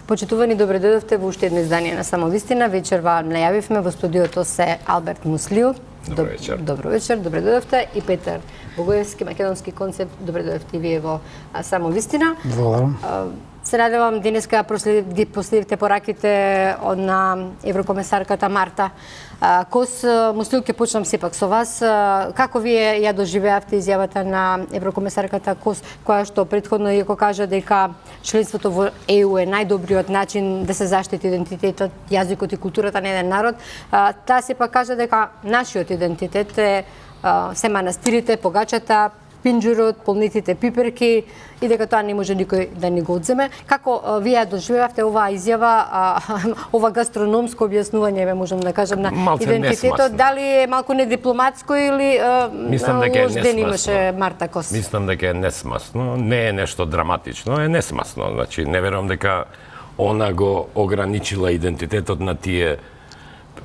Почитувани, добре дојдовте во уште едно издание на Самовистина. Вечерва најавивме во студиото се Алберт Муслиу. Добро вечер. Добро вечер, добре дојдовте, и Петар Богоевски, македонски концепт. Добре дојдовте и вие во Самовистина. Благодарам. Се надевам денеска ги последивте пораките на еврокомесарката Марта Кос. Муслиу, ќе почнам сепак со вас. Како вие ја доживеавте изјавата на еврокомесарката Кос, која што претходно иако кажа дека членството во ЕУ е најдобриот начин да се заштити идентитетот, јазикот и културата на еден народ, таа сепак кажа дека нашиот идентитет е се манастирите, погачата, пинџурот, полнитите пиперки и дека тоа не може никој да ни го одземе. Како вие ја доживеавте оваа изјава, ова гастрономско објаснување, можам да кажам, на идентитетот? Дали е малку недипломатско или лош ден имаше Марта Кос? Мислам дека е несмасно, не е нешто драматично, е несмасно. Значи, не верувам дека она го ограничила идентитетот на тие.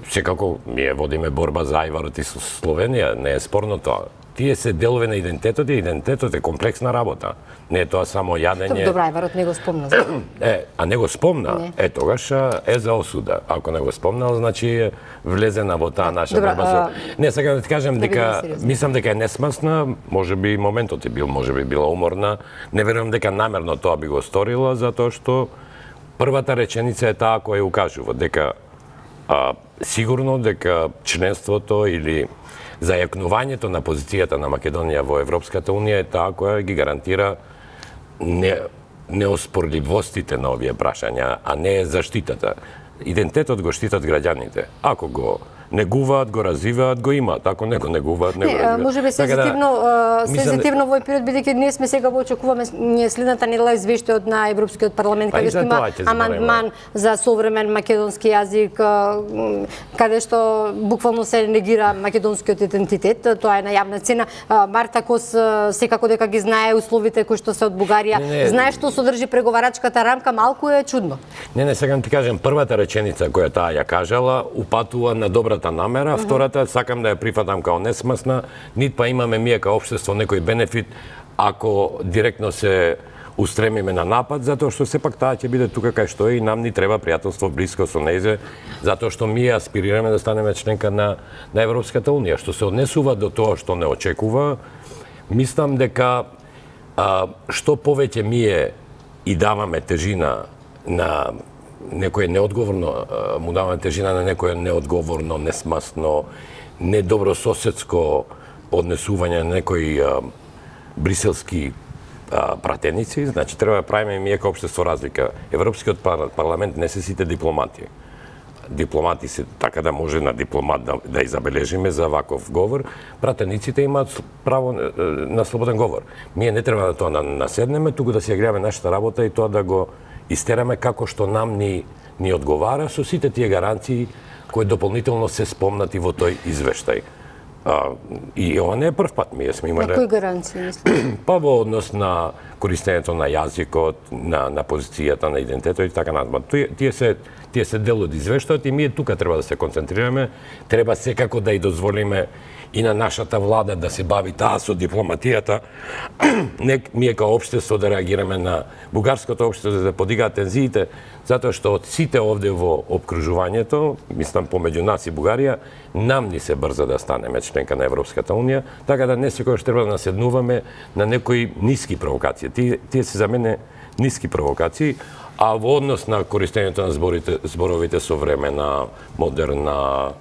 Секако ние водиме борба за ајварот и со Словенија, не е спорно тоа. Тие се делови на идентитетот и идентитетот е комплексна работа. Не е тоа само јадење. Добро, ајварот не го спомна. А не го спомна, тогаш е за осуда. Ако не го спомнал, значи влезена во таа наша борба. Не, сега да ти кажам дека мислам дека е несмасна, можеби моментот е бил, можеби била уморна. Не верувам дека намерно тоа би го сторила, затоа што првата реченица е таа која укажува дека сигурно дека членството или зајакнувањето на позицијата на Македонија во Европската Унија е таа која ги гарантира неоспорливостите на овие прашања, а не заштитата. Идентитетот го штитат граѓаните. Ако го негуваат, го развиваат, го имаат. Ако не го негуваат, не го развиваат. Можеби сензитивно во овој период, бидејќи ние сме сега во очекуваме следната недела извештајот на Европскиот парламент, каде што има амандман за современ македонски јазик, каде што буквално се негира македонскиот идентитет. Тоа е на јавна цена. Марта Кос секако дека ги знае условите кои што се од Бугарија. Знае што содржи преговарачката рамка, малку е чудно. Не, сега ти кажам, првата реченица која таа ја кажала упатува на добрата намера, втората сакам да ја прифатам као несмасна, нит па имаме ние као општество некој бенефит ако директно се устремиме на напад, затоа што сепак таа ќе биде тука кај што е и нам ни треба пријателство блиско со нејзе, затоа што ние аспирираме да станеме членка на Европската Унија. Што се однесува до тоа што не очекува, мислам дека што повеќе ние и даваме тежина на некој неодговорно, му даваме тежина на некој неодговорно, несмасно, недобрососедско однесување на некои бриселски пратеници, значи треба да правиме ние како општество разлика. Европскиот парламент не се сите дипломати. Дипломати се така да може на дипломат да изабележиме за ваков говор. Пратениците имаат право на слободен говор. Ние не треба да тоа наседнеме, туку да си играме нашата работа и тоа да го истераме како што нам ни одговара со сите тие гаранции кои дополнително се спомнати во тој извештај. И ова не е прв пат, ние сме имале... Кои гаранции, мислите? Па во однос на користењето на јазикот, на позицијата, на идентитетот и така натаму. Тие се дел од извештајот и ние тука треба да се концентрираме, треба секако да и дозволиме и на нашата влада да се бави таа со дипломатијата, ние као општество да реагираме на бугарското општество, да подигаат тензиите, затоа што од сите овде во опкружувањето, мислам помеѓу нас и Бугарија, нам ни се брза да станеме членка на Европската Унија, така да не секојаш треба да наседнуваме на некои ниски провокации. Тие се за мене ниски провокации, а во однос на користењето на зборовите современа, модерна,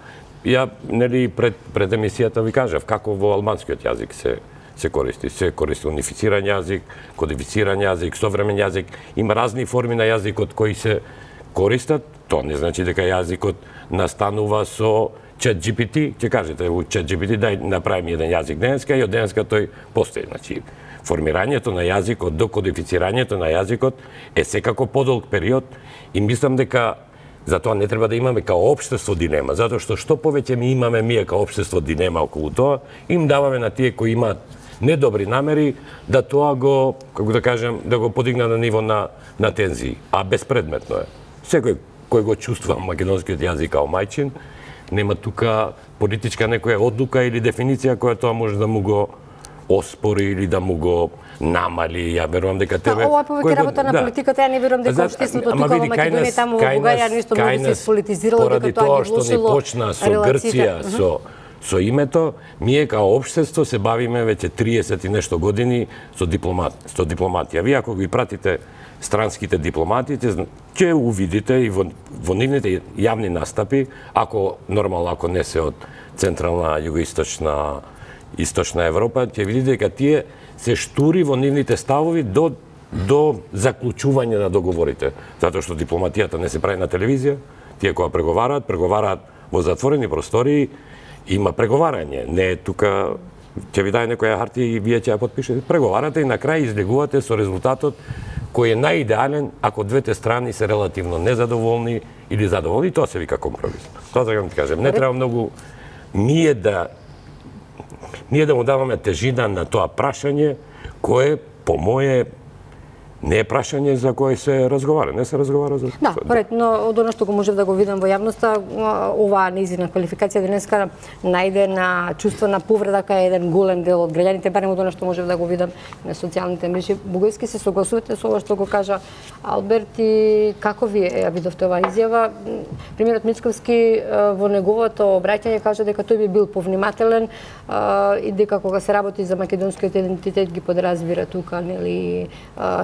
ја нели пред емисијата ви кажав како во албанскиот јазик се користи. Се користи унифициран јазик, кодифициран јазик, современ јазик. Има разни форми на јазикот кои се користат. Тоа не значи дека јазикот настанува со ChatGPT. Ќе кажете у ChatGPT дај направи еден јазик денеска и од денеска тој постои. Значи формирањето на јазикот до кодифицирањето на јазикот е секако подолг период и мислам дека затоа не треба да имаме као општество дилема, затоа што повеќе ми имаме ние као општество дилема околу тоа, им даваме на тие кои имаат недобри намери да тоа го, како да кажем, да го подигна на ниво на тензии, а безпредметно е. Секој кој го чувствува македонскиот јазик као мајчин, нема тука политичка некоја одлука или дефиниција која тоа може да му го оспори или да му го намали, ја верувам дека тебе... Ова е повеќе работа на политиката, ја не верувам дека општеството тука во Македонија, таму во Бугарија нешто многу се сполитизирало, дека тоа ги влошило почна со Грција, со името, ние као општество се бавиме веќе 30 и нешто години со дипломатија. Вие ако ги пратите странските дипломати, ќе увидите и во нивните јавни настапи, ако нормално ако не се од централна, југоисточна, источна Европа, ќе видите дека тие се штури во нивните ставови до заклучување на договорите. Затоа што дипломатијата не се прави на телевизија, тие кога преговараат во затворени простории, има преговарање. Не е тука, ќе ви даде некоја хартија и вие ќе ја потпишете. Преговарате и на крај излегувате со резултатот кој е најидеален ако двете страни се релативно незадоволни или задоволни, тоа се вика компромис. Тоа сакам да кажем, не треба многу ние да му даваме тежина на тоа прашање кое по мое не е прашање за кое се разговара, не се разговара за да, поред, но од она што го можев да го видам во јавноста, оваа нејзина квалификација денеска најде на чувство на повреда кај еден голем дел од граѓаните, барем од она што можев да го видам на социјалните мрежи. Бугарски се согласувате со ова што го кажа Алберт и како вие ја видовте оваа изјава? Премиерот Мицковски во неговото обраќање кажа дека тој би бил повнимателен и дека кога се работи за македонскиот идентитет ги подразбира тука, нели,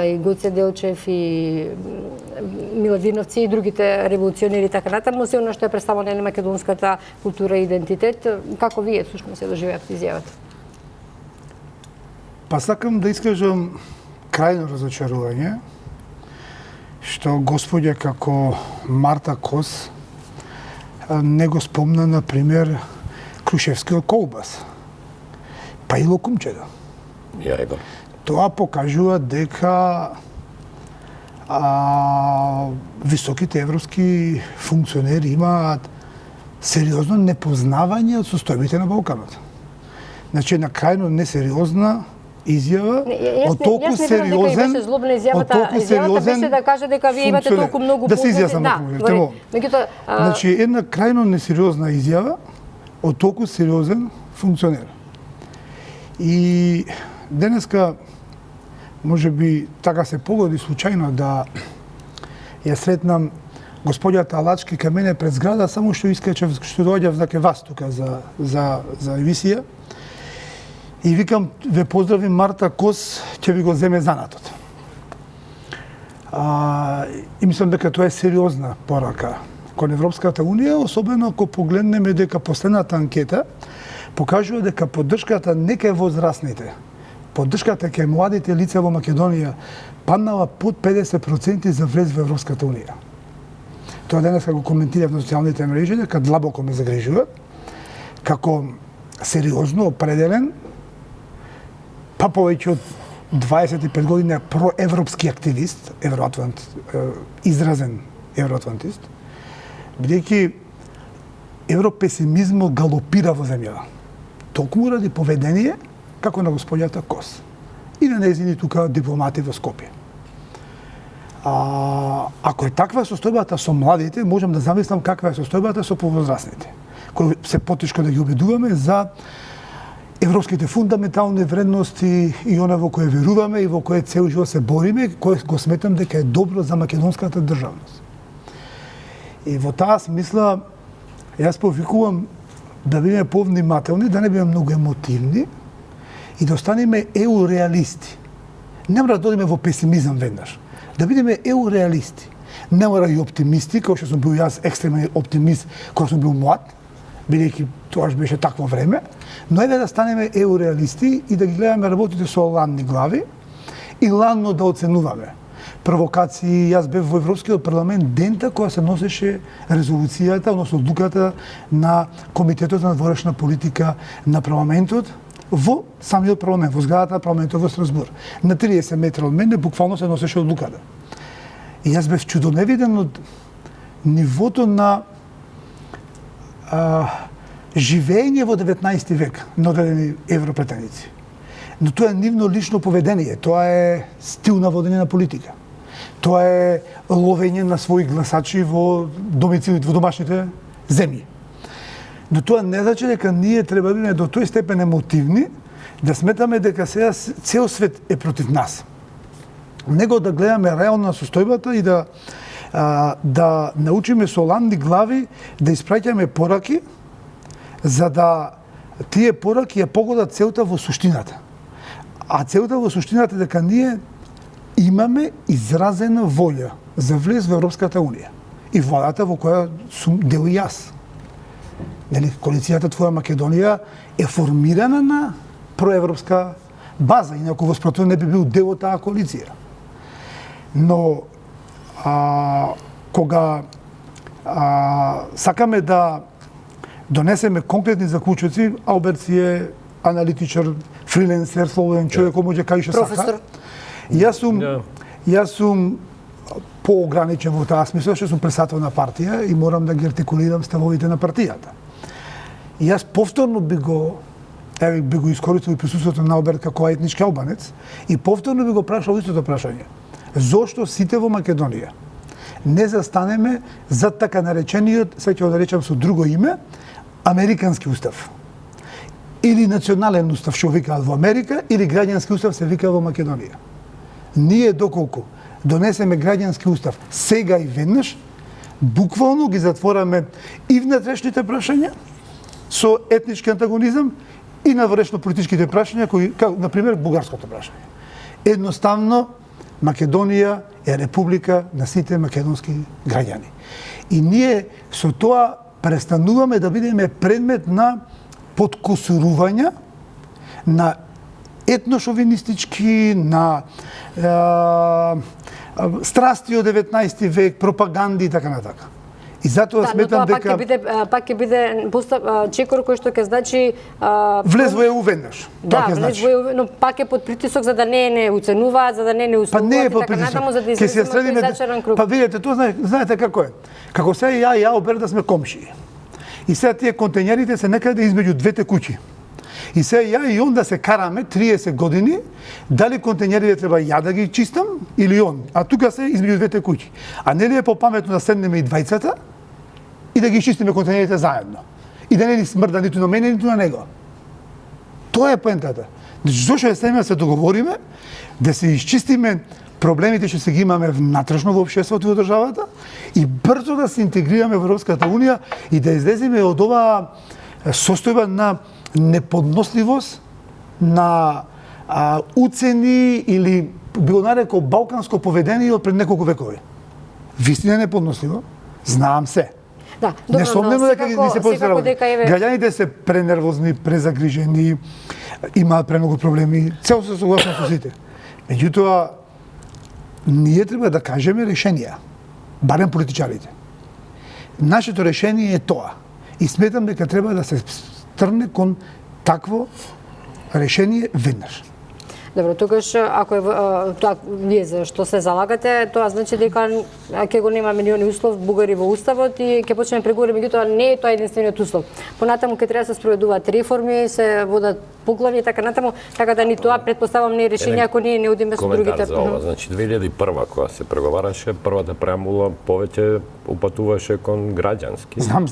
и Гоце Делчев и Миладиновци и другите револуционери така натаму, се она што е представено на македонската култура и идентитет. Како вие всушност се доживеавте изјавата? Па сакам да искажам крајно разочарување што господја како Марта Кос не го спомна, например, Крушевскиот колбас, па и локумчето. Тоа покажува дека високите европски функционери имаат сериозно непознавање од состојбите на Балканот. Значи, една крајно несериозна изјава, од толку сериозен, беше да каже дека вие имате толку многу да се изјаснам на значи, една крајно несериозна изјава од толку сериозен функционер. И денеска може би така се погоди случајно да ја сретнам господјата Алачки кај мене пред зграда, само што искачев што доаѓав за вас тука за емисија. И викам, ве поздравим Марта Кос, ќе ви го земе занатот. И мислам дека тоа е сериозна порака кон Европската Унија, особено ако погледнеме дека последната анкета покажува дека поддршката не кај возрастните, поддршката кај младите лица во Македонија паднала под 50% за влез во Европската Унија. Тоа денеска го коментирав на социјалните мрежи, дека длабоко ме загрижува, како сериозно определен, па повеќе од 25 години проевропски активист, изразен евроатлантист, бидејќи европесимизмот галопира во земјава. Токму ради поведение како на господјата Кос и на нејзини тука дипломати во Скопје. Ако е таква состојбата со младите, можам да замислам каква е состојбата со повозрастните, кои се потешко да ги убедуваме за европските фундаментални вредности и она во кое веруваме и во кое цел живот се бориме, кое го сметам дека е добро за македонската државност. И во таа смисла, јас повикувам да бидеме повнимателни, да не бидеме многу емотивни и да останеме еуреалисти. Не мора да одиме во песимизам веднаш. Да бидеме еуреалисти. Не мора и оптимисти, како што сум бил јас екстремен оптимист кога сум бил млад, бидејќи тоаш беше такво време, но еве да станеме еуреалисти и да ги гледаме работите со ланни глави и ланно да оценуваме. Провокации, јас бев во Европскиот парламент дента кога се носеше резолуцијата, односно одлуката на Комитетот за надворешна политика на парламентот во самиот парламент, во зградата на парламентот во Страсбур. На 30 метра од мене буквално се носеше одлуката. И јас бев чудоневиден од нивото на живење во 19 век на одредени европретеници. Но тоа е нивно лично поведение, тоа е стил на водење на политика. Тоа е ловење на своји гласачи во домицилите, во домашните земји. Но тоа не значи дека ние треба да бидеме до тој степен емотивни, да сметаме дека сега цел свет е против нас, него да гледаме реално на состојбата и да научиме со ладни глави да испраќаме пораки, за да тие пораки ја погодат целта во суштината. А целта во суштината е дека ние имаме изразена волја за влез во Европската Унија. И владата во која сум дел и јас. Нели, коалицијата Твоја Македонија е формирана на проевропска база, инаку во спротивно не би бил дел од таа коалиција. Но кога сакаме да донесеме конкретни заклучоци, Алберт си е аналитичар, фриленсер, слободен човек, кој може кај што сака. Јас сум поограничен во таа смисла, што сум председател на партија и морам да ги артикулирам ставовите на партијата. И јас повторно би го искористил и присуството на Алберт како етнички албанец и повторно би го прашал истото прашање. Зошто сите во Македонија не застанеме за така наречениот, сега ќе го наречам со друго име, американски устав? Или национален устав, што викаат во Америка, или граѓански устав се вика во Македонија. Ние доколку донесеме граѓански устав сега и веднаш, буквално ги затвораме и внатрешните прашања со етнички антагонизам и навршно политичките прашања, кои, како, например, бугарското прашање. Едноставно, Македонија е република на сите македонски граѓани. И ние со тоа престануваме да бидеме предмет на подкосурувања, на етношовинистички, на страсти од 19 век, пропаганди и така натака. И затоа сметам дека пак ќе биде чекор кој што ќе значи влез во ЕУ веднаш. Да, влез во ЕУ, но пак е под притисок за да не уценуваат, за да не условуваат. Па не е под притисок. За да излеземе од зачаран круг. Па видите, тоа знаете како е. Како се ја и Алберт да сме комшии. И сега тие контењерите се некаде измеѓу двете куќи. И сега ја и он да се караме 30 години, дали контењерите треба ја да ги чистам или он. А тука се измеѓу двете куќи. А нели е попаметно да седнеме и двајцата и да ги чистиме контењерите заедно. И да не ни смрда ниту на мене, ниту на него. Тоа е поентата. Зошто е седнеме да се договориме, да се изчистиме проблемите што се ги имаме внатрешно во општеството и во државата и брзо да се интегрираме во Европската Унија и да излеземе од оваа состојба на неподносливост, на уцени или би го нарекол балканско поведение од пред неколку векови. Вистина е неподносливо, знаам се. Да, добро, несомнено дека ни се посерава. Граѓаните се пренервозни, презагрижени, имаат премногу проблеми, цело се согласен со сите. Меѓутоа, ние треба да кажеме решенија, барем политичарите. Нашето решение е тоа. И сметам дека треба да се трне кон такво решение веднаш. Добро, тогаш ако е тоа вие за што се залагате, тоа значи дека ќе го нема милиони услов бугари во уставот и ќе почнеме преговори, меѓутоа не е тоа единствениот услов. Понатаму ќе треба да се спроведуваат реформи, се водат поглави и така натаму, така да ни тоа претпоставам не е решение ако ние не одиме со другите. Коментар за ова, значи 2001 кога се преговараше, првата преамбула повеќе упатуваше кон граѓански. Знам.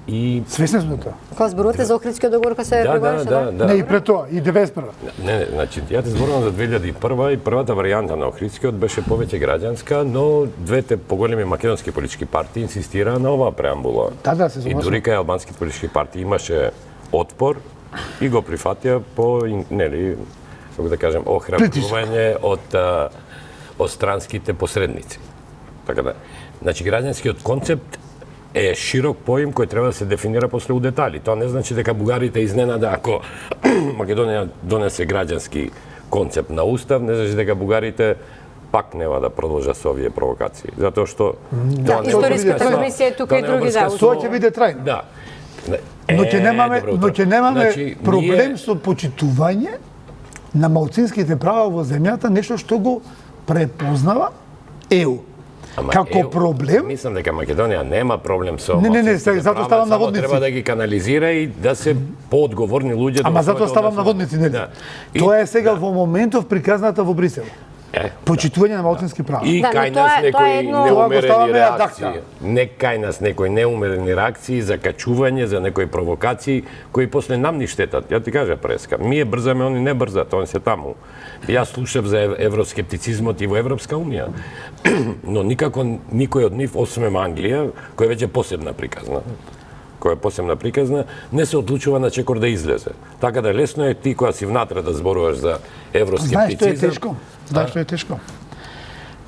И свесен сум тоа. Кога зборувате за Охридскиот договор кога се преговараше, да. Не и пред тоа, и 91. Не, значи ја зборувам за 2001 и првата варијанта на Охридскиот беше повеќе граѓанска, но двете поголеми македонски политички партии инсистираа на оваа преамбула. Да, се и дури кај албански политички партии имаше отпор и го прифатија по, нели, како да кажем, охрабрување од странските посредници. Така да, значи граѓанскиот концепт е широк поим кој треба да се дефинира после у детали. Тоа не значи дека бугарите изненада ако Македонија донесе граѓански концепт на устав, не значи дека бугарите пак нема да продолжат со овие провокации. Затоа што историската комисија е тука и други да. Тоа ќе биде трајно. Да. Но ќе немаме проблем со почитување на малцинските права во земјата, нешто што го препознава ЕУ. Како проблем? Мислам дека Македонија нема проблем со Не, затоа ставам наводници. Треба да ги канализира и да се поодговорни луѓе. Ама затоа ставам наводници, нели? Тоа е сега во моментов приказната во Брисел. почитување на малцински права. И Да, но кај тоа нас е- тоа е некои едно- Тоа го неумерени ставаме реакции. адакта. Не кај нас некои неумерени реакции за качување, за некои провокации кои после нам ни штетат. Ја ти кажа Преска, ние брзаме, они не брзат, они се таму. Јас слушав за евроскептицизмот и во Европска унија. Но никако никој од нив, освен Англија, која веќе посебна приказна, не се одлучува на чекор да излезе. Така да лесно е ти кога си внатре да зборуваш за евроскептицизам. Знаеш што е тешко? Знаеш што е тешко?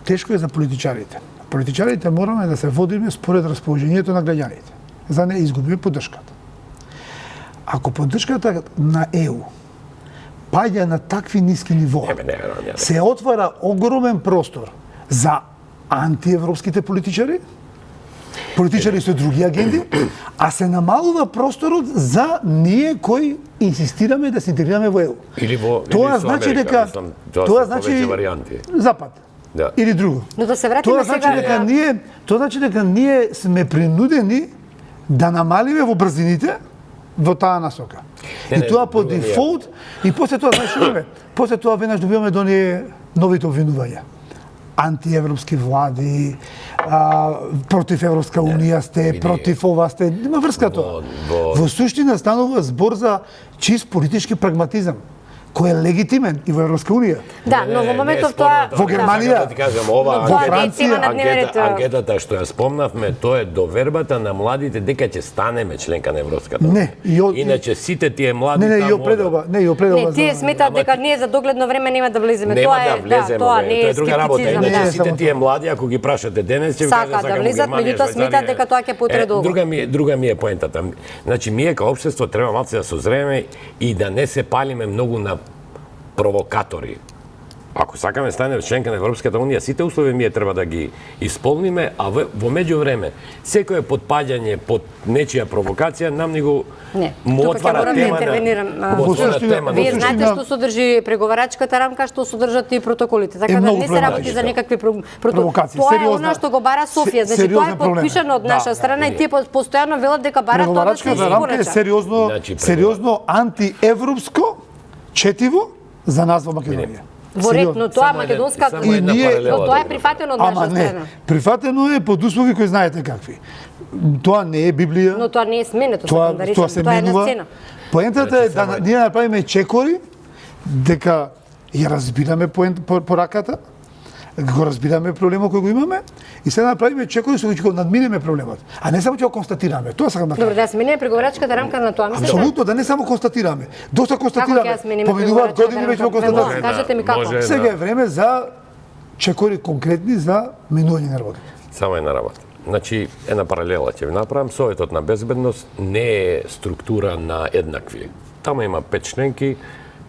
Тешко е за политичарите. Политичарите мораме да се водиме според расположението на граѓаните, за да не изгубиме поддршката. Ако поддршката на ЕУ паѓа на такви ниски нивоа, се отвара огромен простор за антиевропските политичари со други агенди, а се намалува просторот за ние кои инсистираме да се интегрираме во ЕУ. Или во Тоа значи Америка, дека мислам, тоа значи варианти. Запад. Да. Или друго. Но да се вратиме Тоа значи сега... дека ние сме принудени да намалиме во брзините во таа насока. И тоа по дефолт, и после тоа, знаеш што е? После тоа веднаш добиваме до ние новите обвинувања. Антиевропски влади, против Европска унија сте, против ова сте, нема врска тоа. Во суштина станува збор за чист политички прагматизам, кој е легитимен и во Европска унија. Да, но во моментов тоа... Во Германија, да ти кажам, ова во Франција, анкетата што ја спомнавме, тоа е довербата на младите дека ќе станеме членка на Европската унија. Иначе сите тие млади Не, таму... Не, тие сметаат дека ние за догледно време нема да влеземе. Нема Тоа е, да влеземе, тоа не тоа е е друга работа. скептицизам. Иначе Да. сите тие млади, ако ги прашате денес, ќе ви кажат Сакаат да влезат, меѓутоа сметаат дека тоа ќе потре долго. Друга ми е поентата. Значи, ние као општество треба малце да созреме и да не се палиме многу на провокатори. Ако сакаме станеме членка на Европската унија, сите услови ние треба да ги исполниме, а во меѓувреме секое потпаѓање под нечија провокација нам ни го му отвара тема на... Вие знаете што содржи преговарачката рамка, што содржат и протоколите. Така да не се работи за некакви провокации. Тоа е она што го бара Софија. Значи тоа е подпишано од наша страна и тие постојано велат дека барат тоа да се Преговарачката рамка е сериозно антиевропско четиво за нас во Македонија. Во ред, но тоа македонската тоа е прифатено од наша страна. Прифатено е под услови кои знаете какви. Тоа не е Библија. Но тоа не е сменето, сакам да речем, се тоа е на менува. сцена. Поентата е да ние направиме чекори дека ја разбираме пораката, го разбираме проблемот кој го имаме и сега направиме чекори со кои ќе го надминеме проблемот, а не само ќе го констатираме. Тоа сакам да кажам. Добро, да смениме преговарачката рамка на тоа мислите? Апсолутно, да не само констатираме. Доста констатираме. Поминуваат години веќе во констатација. Кажете ми како. Сега е време за чекори конкретни за менување на работа. Само една работа. Значи, една паралела ќе ви направам. Советот на безбедност не е структура на еднакви. Таму има 5 членки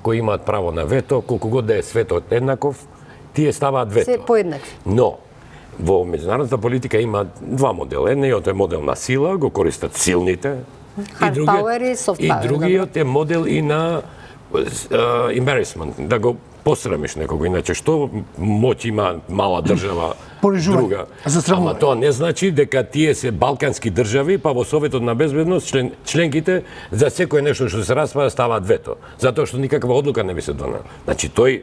кои имаат право на вето, колку год да е светот еднаков, тие ставаат вето. Се поеднакви. Но, во меѓународната политика има два модела. Едниот е модел на сила, го користат силните. Hard power и soft power. И другиот е модел и на embarrassment, да го посрамиш некого. Иначе што моќ има мала држава друга? Ама тоа не значи дека тие се балкански држави, па во Советот на безбедност членките за секое нешто што се распада ставаат вето, затоа што никаква одлука не би се донела. Значи тој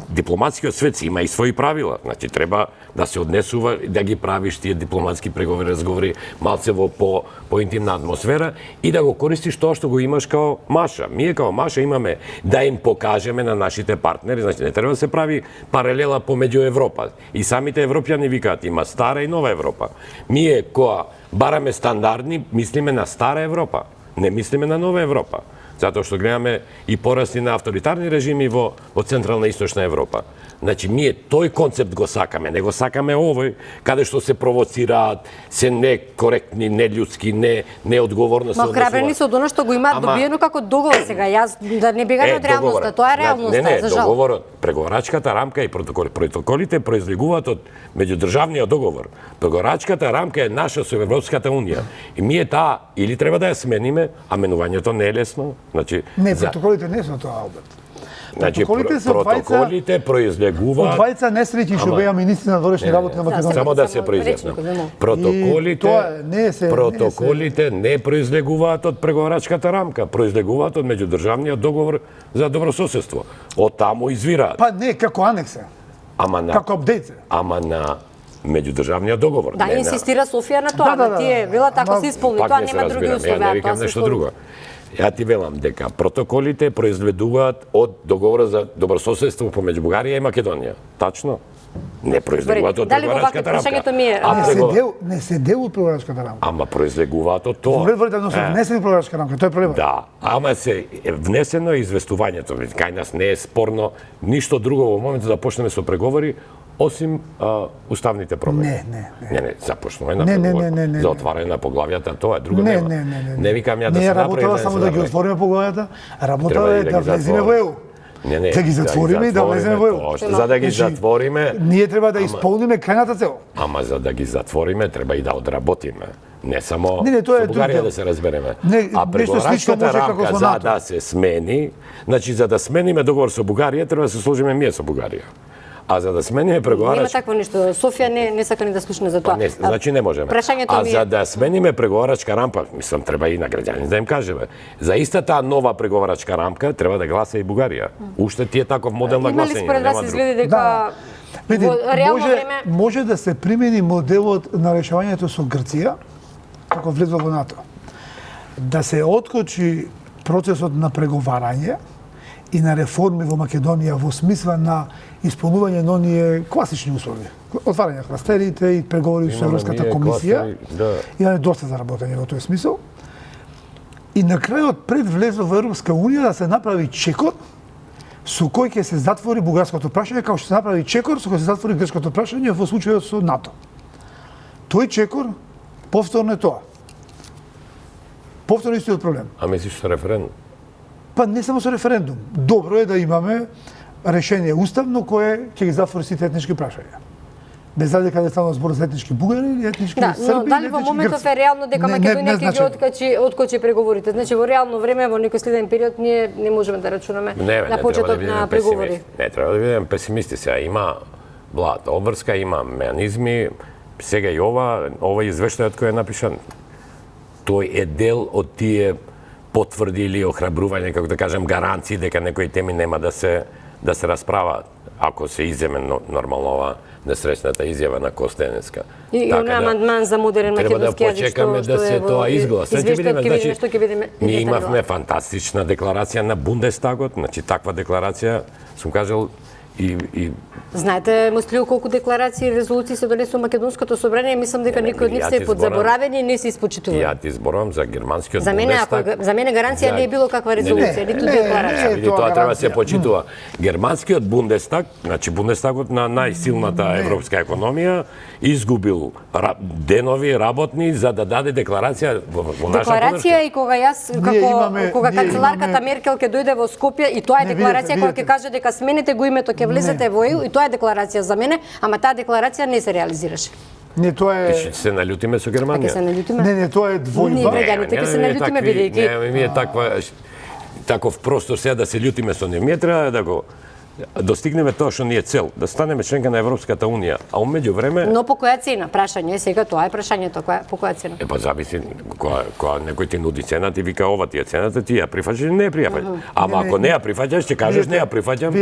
дипломатскиот свет има и своји правила. Значи треба да се однесува, да ги правиш тие дипломатски преговори, разговори малце во по интимна атмосфера и да го користиш тоа што го имаш као маша. Ние као маша имаме да им покажеме на нашите партнери, значи не треба да се прави паралела помеѓу Европа. И самите европјани викаат има стара и нова Европа. Ние која бараме стандардни, мислиме на стара Европа, не мислиме на нова Европа. Затоа што гледаме и порасти на авторитарни режими во Централна и Источна Европа. Значи, ние тој концепт го сакаме, не го сакаме овој, каде што се провоцираат, се некоректни, нељудски, неодговорно се однесуваат. Ма храбрени се од она што го имаат добиено како договор сега. Јас да не бегам од реалноста, тоа е реалноста, за жал. Договорот, преговарачката рамка и протоколите произлегуваат од меѓудржавниот договор. Преговарачката рамка е наша со Европската унија. И ние таа или треба да ја смениме, а менувањето не е лесно. Значи, не, протоколите не се тоа, Алберт. Значи, протоколите произлегуваат... Од двајца несреќи што беа министри на външни работи на Македонија. Само да се произјаснам. Протоколите не произлегуваат од преговарачката рамка, произлегуваат од меѓудржавниот договор за добрососедство. Од таму извираат. Па не, како анекс е. како апдейт. Ама на меѓудржавниот договор. Да, инсистира Софија на тоа, Да. тие велат ако се исполни Пак тоа не се нема други разбираме, услови, ја не викам нешто друго. Ја ти велам дека протоколите произведуваат од договорот за добрососедство помеѓу Бугарија и Македонија. Тачно? Не произлегуваат од Дали во вака преговарачката рамка. прашањето ми е Не се дел од преговарачката рамка. Ама произлегуваат од тоа. Вредно се внесени преговарачка рамка, тоа е проблемот. Да, ама се внесено е известувањето. Кај нас не е спорно ништо друго во моментот да почнеме со преговори, осим уставните промени. Не, започнува на преговори. За отварање на поглавјата, тоа е друго нема. Не викам ја да се направи. Не работава само да ги отвориме поглавјата, работава е да влеземе во ЕУ. Да ги затвориме и да влеземе во ЕУ. За да ги затвориме... Ние треба да исполниме крајната цел. Ама за да ги затвориме, треба и да одработиме. Не само тоа е со Бугарија да се разбереме. нешто А слично преговарачката може како рамка со за НАТО. да се смени, значи за да смениме договор со Бугарија, треба да се сложиме ние со Бугарија. А за да смениме Нема преговарачка... такво нешто. Софија не сака ни да слушне за тоа. Не, значи не можеме. Прашањето ми е... за да смениме преговарачка рамка, мислам, треба и на граѓани да им кажеме. За истата нова преговарачка рамка треба да гласа и Бугарија. Уште ти е таков модел на Има ли гласање. според вас изгледи дека во реално време може да се примени моделот на решавањето со Грција, како влезла во НАТО. Да се откочи процесот на преговарање и на реформи во Македонија во смисла на исполнување на оние класични услови. Отварање кластерите и преговори со Европската комисија. Имаме доста заработање во тој смисол. И на крајот пред влезо во Европска унија да се направи чекор со кој ќе се затвори бугарското прашање, како што се направи чекор со кој се затвори грчкото прашање во случајот со НАТО. Тој чекор повторно е тоа. Повторно истиот проблем. А мислиш со референдум? Па не само со референдум. Добро е да имаме решение уставно кое ќе ги затвори сите етнички прашања. Без разлика да станува збор за етнички бугари или етнички да, срби. Но дали во моментов е реално дека Македонија ќе ги откочи преговорите? Значи во реално време во некој следен период ние не можеме да рачунаме на почеток на преговори. Не треба да бидеме песимисти сега. Има обврска, има меанизми. Сега и ова извештајот кој е напишан, тој е дел од тие потврди или охрабрување, како да кажем, гаранции дека некои теми нема да се расправаат, ако се иземе нормално ова несреќната изјава на Костенеска. И он амандман за модерен македонски јазик, почекаме да се тоа изгласа. Ќе видиме. Ние имавме фантастична декларација на Бундестагот, значи таква декларација, сум кажал, и знаете, Муслио, колку декларации и резолуции се донесува македонското собрание, мислам дека некои од нив се подзаборавени и не се испочитува. Ја ти зборувам за германскиот Бундестаг. За мене гаранција не е било каква резолуција, ниту декларација. Види, тоа треба да се почитува. Германскиот Бундестаг, значи Бундестагот на најсилната европска економија, изгубил денови работни за да даде декларација во наша подршка. Декларација и кога јас кога канцеларката Меркел ќе дојде во Скопје и тоа е декларација која ќе каже дека смените го името, ќе влезете во ЕУ и тоа е декларација за мене, ама таа декларација не се реализираше. Не, тоа е... Ќе се наљутиме со Германија. Ќе се наљутиме? Не, тоа е двојба. Ние граѓаните ќе се наљутиме бидејќи... Не, ми е таков простор сега да се љутиме со нив. Ние треба да го достигнеме тоа што ни е цел, да станеме членка на Европската унија, а умеѓу време... Но по која цена? Прашање сега тоа е прашањето, по која цена? Па зависи, кога некој ти нуди цена, ти вика ова ти е цената, ти ја прифаќаш или не ја прифаќаш. Ама ако не ја прифаќаш, ќе кажеш не ја прифаќам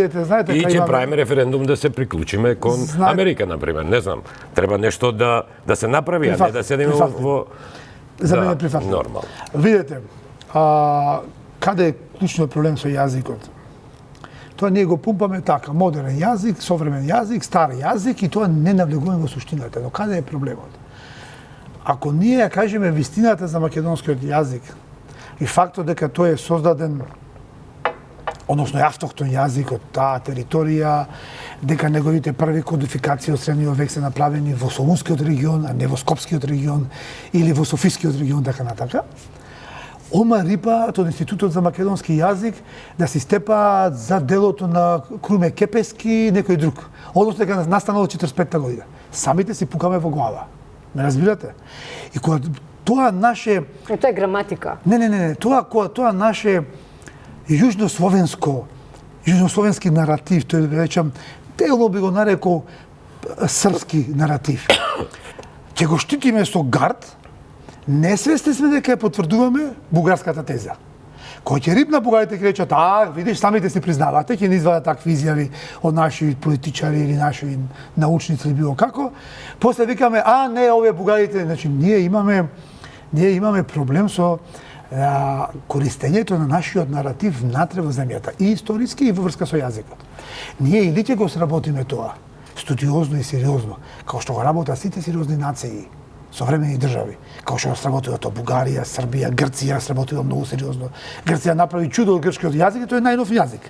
и ќе правиме референдум да се приклучиме кон Америка, например, не знам. Треба нешто да се направи, а не да седиме во... За мене прифаќам. Нормално. Видете, каде е клучниот проблем со јазикот? Тоа ние го пумпаме така, модерен јазик, современ јазик, стар јазик и тоа не навлегуваме во суштината. Но каде е проблемот? Ако ние ја кажеме вистината за македонскиот јазик и фактот дека тој е создаден, односно е автохтон јазик од таа територија, дека неговите први кодификации од средниот век се направени во Солунскиот регион, а не во Скопскиот регион или во Софискиот регион, така натака, ома рипаат од Институтот за македонски јазик да се степаат за делото на Круме Кепески и некој друг. Односно дека настанало 45-та година. Самите си пукаме во глава. Ме разбирате? И кога тоа наше... Тоа е граматика. Не. Тоа наше јужнословенски наратив, тој да речам, делно би го нарекол српски наратив. Ќе го штитиме со гард, несвесни сме дека ја потврдуваме бугарската теза. Кој ќе рипна бугарите ќе речат, видиш, самите си признавате, ќе ни извадат такви изјави од наши политичари или наши научници или било како. После викаме, не, овие бугарите, значи ние имаме проблем со користењето на нашиот наратив внатре во земјата, и историски и во врска со јазикот. Ние или ќе го сработиме тоа, студиозно и сериозно, како што го работат сите сериозни нации, современи држави, како што го сработува тоа Бугарија, Србија, Грција сработува многу сериозно. Грција направи чудо од грчкиот јазик и тој е најнов јазик.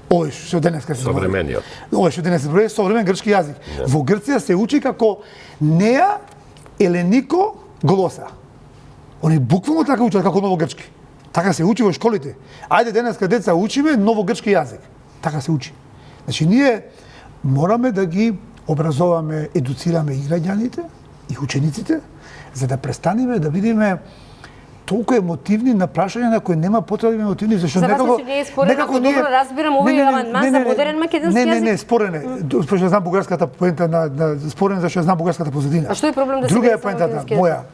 Овој што денеска се современиот. Овој што денес се збори современ грчки јазик. Во Грција се учи како неа еленико глоса. Они буквално така учат како новогрчки. Така се учи во школите. Ајде денеска деца учиме новогрчки јазик. Така се учи. Значи ние мораме да ги образоваме, едуцираме и граѓаните и учениците, за да престанеме да бидеме толку емотивни на прашања на кои нема потреба да емотивни, зашто некако не е спорен, ако добро разбирам, овој амандман за модерен македонски јазик. Не, спорен е. Зашто знам бугарската поента на спорен зашто знам бугарската позадина. А што е проблем да се друга е поентата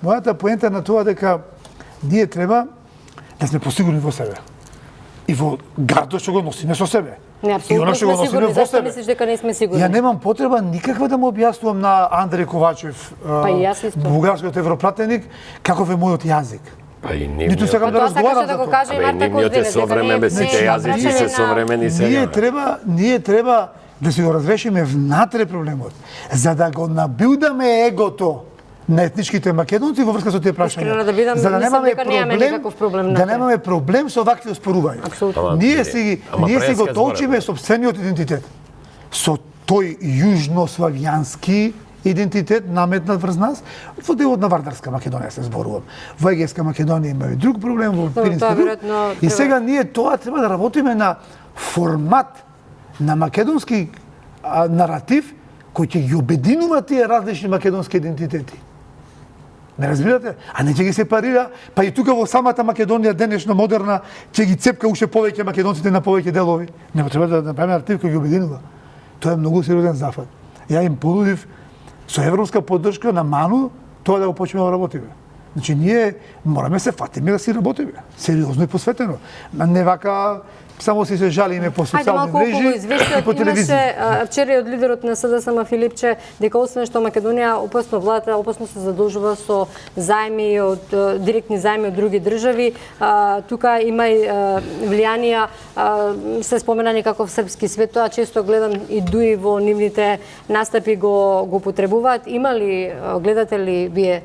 мојата поента на тоа дека ние треба да сме посигурни во себе. И во гардо што го носиме со себе. Не, апсолутно сме сигурни. Зашто мислиш дека не сме сигурни? Ја немам потреба никаква да му објаснувам на Андреј Ковачев, бугарскиот европратеник, каков е мојот јазик. Ниту сакам да разговарам за тоа. Нивниот е современ, сите јазици се современи сега. Ние треба да си го разрешиме внатре проблемот, за да го набилдаме егото на етничките македонци во врска со тие прашања. За да немаме проблем со вакви оспорувања. Ние си го толчиме сопствениот идентитет. Со тој јужнославјански идентитет наметнат врз нас, во делот на Вардарска Македонија се зборувам. Во Егејска Македонија има и друг проблем, во Пиринска друг. И сега ние тоа треба да работиме на формат на македонски наратив кој ќе ги обединува тие различни македонски идентитети. Не разбирате? А не ќе ги сепарира, па и тука во самата Македонија денешно модерна ќе ги цепка уште повеќе македонците на повеќе делови. Не треба да направиме наратив кој ги обединува. Тоа е многу сериозен зафат. Ја им понудив со европска поддршка на Ману тоа да го почнеме да работиме. Значи ние мораме се фатиме да си работиме, сериозно и посветено. Не вака само си се жалиме по социјални мрежи и по телевизија. Имаше вчера од лидерот на СДСМ Филипче дека освен што Македонија опасно владата опасно се задолжува со заеми од директни заеми од други држави, тука има и влијанија, се спомена некаков српски свет, тоа често гледам и дуи во нивните настапи го потребуваат. Има ли, гледате ли вие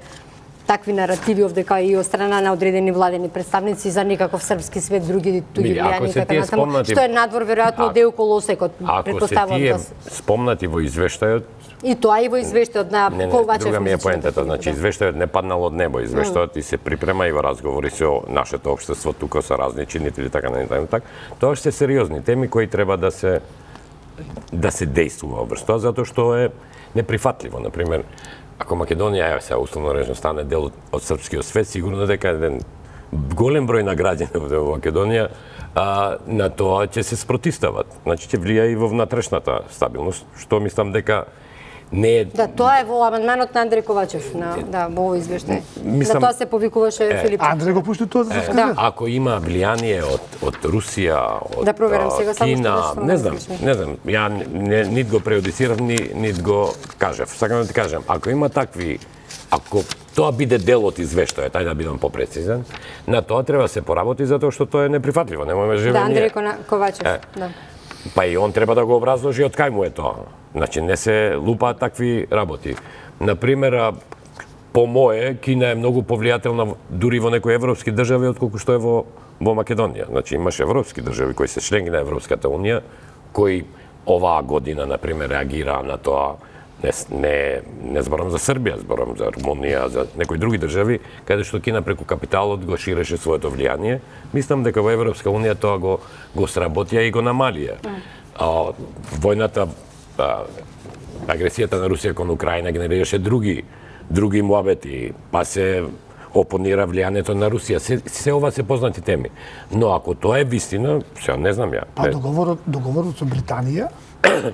такви наративи овдека и од страна на одредени владени представници за некаков српски свет, други влијани така натаму, што е надвор веројатно дел колосекот, претпоставувам. Ако се тие спомнати во извештајот, и тоа и во извештајот на Ковачев. Друга ми е поентата, значи извештајот не паднал од небо, извештајот и се припрема и во разговори со нашето општество тука со разни чинители така така. Тоа се сериозни теми кои треба да се дејствува врз тоа, затоа што е неприфатливо, на пример. Ако Македонија се условно речено стане дел од српскиот свет, сигурно дека еден голем број на граѓани во Македонија на тоа ќе се спротивстават. Значи ќе влија и во внатрешната стабилност, што мислам дека не е... Да, тоа е во амандманот на Андреј Ковачев, во овој извештај. На тоа се повикуваше Филип. Андреј го пушти тоа за да скаже. Ако има влијание од Русија, од Кина, не знам, ја нит го преодицирав, нит го кажав. Сакам да ти кажам, ако има такви, ако тоа биде дел од извештајот, ајде да бидам попрецизен, на тоа треба се поработи затоа што тоа е неприфатливо, немојме живење. Да, Андреј Ковачев, да. Па и он треба да го образложи од кај му е тоа. Значи, не се лупаат такви работи. Например, по мое, Кина е многу повлијателна дури во некои европски држави отколку што е во Македонија. Значи, имаш европски држави кои се членки на Европската Унија, кои оваа година, например, реагираа на тоа. Не зборам за Србија, зборам за Румунија, за некои други држави, каде што Кина преку капиталот го ширеше своето влијание. Мислам дека во Европска Унија тоа го сработија и го намалија. Војната, агресијата на Русија кон Украина генерираше други муабети, па се опонира влијанието на Русија. Се ова се познати теми. Но ако тоа е вистина, се не знам ја. Па договорот со Британија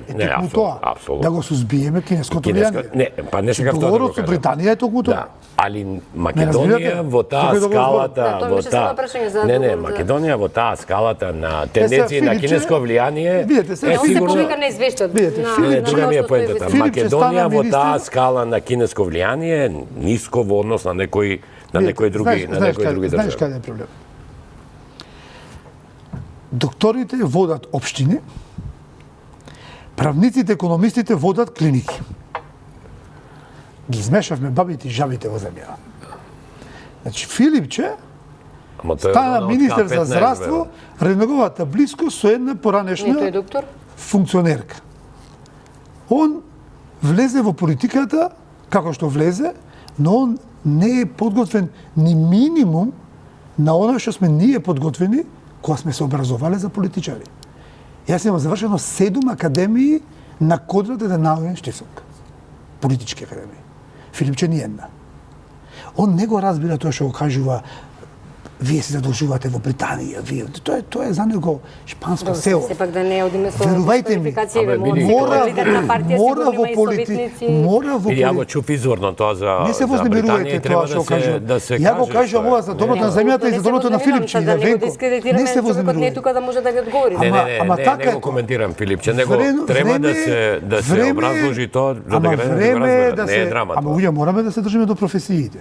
Не, токму тоа, апсолутно. да го сузбиеме кинеското влијание. Не, па не сакав тоа да го Договорот со кажам. Британија е токму тоа. Да, али Македонија во таа Тука е договор. скалата, Да, тоа во беше само таа прашање за Не, договор за- Македонија во таа скалата на тенденции на Филипче, кинеско влијание видете, сега е Он се сигурно. повика на извештаот. Видете, на- Филип, Не, на друга ми е оно што е поентата. известно. Филипче Македонија стана во таа министер. скала на кинеско влијание е ниско во однос на некои други Знаеш држави. каде е проблем? Докторите водат општини, правниците, економистите водат клиники. Ги измешавме бабите и жабите во земја. Значи, Филипче Ама тој е стана од министер за К15, здравство, реноговата блиско со една Не, тој е поранешна доктор. функционерка. Он влезе во политиката како што влезе, но он не е подготвен ни минимум на оно што сме ние подготвени кога сме се образовале за политичари. Јас имам завршено 7 академии на Кодрат еден научен штисок. Политички академии. Филипче ни една. Он не го разбира тоа што го кажува вие се задолжувате во Британија, вие. Тоа е за него шпанско село. Сепак да не одиме со Верувајте ми, квалификации, абе, може види, Мора лидер на партија мора сигурно во има и политика, советници. мора во И ја го политика. чуп изворно тоа за Не се за Британија вознемирувате и треба тоа што кажувам. да се Ја го каже кажам што е. ова за доброто на земјата и за доброто на Филипче и да на не го Венко. дискредитираме, Не се човекот не е вознемирувате. тука да може да ги одговори. Не, Ама така не е го тоа. коментирам Филипче, него треба да се време- образложи тоа за да ама граѓаните го време е разберат. Не е драма Ама тоа. луѓе мораме да се држиме до професиите.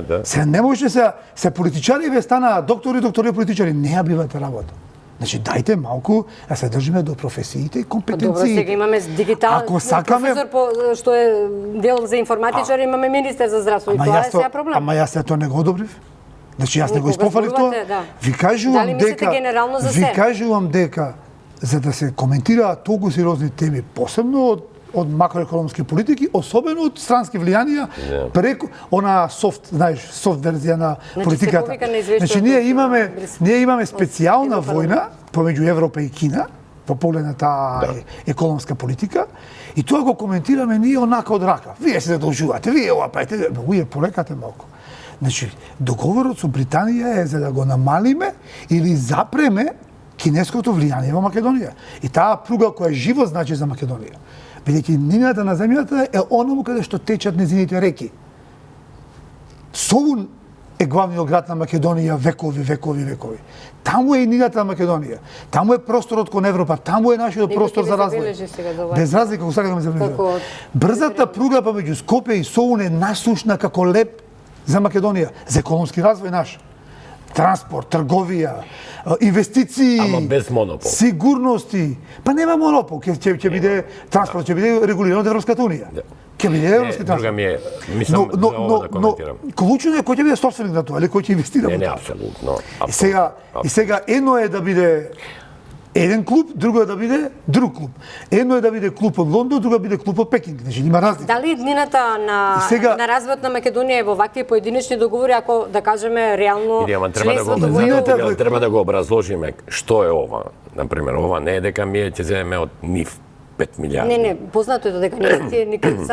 Да. Се не може се политичари ве стана доктори политичари, не ја бивате работа. Значи дајте малку да се држиме до професиите и Добро, компетенциите. сега имаме дигитал Ако сакаме- професор што е дел за информатичар, имаме министер за здравство и тоа е сега проблем. Ама јас тоа не го одобрив. Значи јас не го Никога испофалив тоа. зборувате, да. Ви Дали кажувам мислите дека генерално за ви се? кажувам дека за да се коментираат толку сериозни теми, посебно од макроекономски политики, особено од странски влијанија, преку она софт верзија на Значи, политиката. се повика на извештаот Значи од ние имаме специјална Европа, војна помеѓу Европа и Кина во поглед на таа економска политика и тоа го коментираме ние онака од рака. Вие се задолжувате, вие ова правите, вие полекате малку. Значи, договорот со Британија е за да го намалиме или запреме кинеското влијание во Македонија. И таа пруга која е живо значи за Македонија. Бидејќи нината на земјата е онаму каде што течат незините реки. Солун е главниот град на Македонија векови. Таму е и нината на Македонија. Таму е просторот кон Европа, таму е нашиот Некој простор ќе за ви развој. забележи сега да Без разлика, ако сака да ме забележи. Како- Брзата пруга помеѓу Скопје и Солун е насушна како леп за Македонија, за економски развој наш. Транспорт, трговија, инвестиции, Ама без монопол. сигурности. Па нема монопол, ќе биде транспорт, ќе биде регулиран од Европската унија. Ќе биде европски Друга транспорт. ми е, мислам за ова да коментирам. клучно е кој ќе биде собственик на тоа, или кој ќе инвестира во Не, тоа. апсолутно. И сега едно е да биде еден клуб, друго е да биде друг клуб. Едно е да биде клуб од Лондон, друго е да биде клуб од Пекинг. Значи има разлика. Дали днината на И сега- на развојот на Македонија е во вакви поединечни договори, ако да кажеме реално Или ама треба да го членството во ЕУ? треба да го образложиме што е ова. Например, ова не е дека ми ќе земеме од нив 5 милиарди. Не, познато е дека не тие никад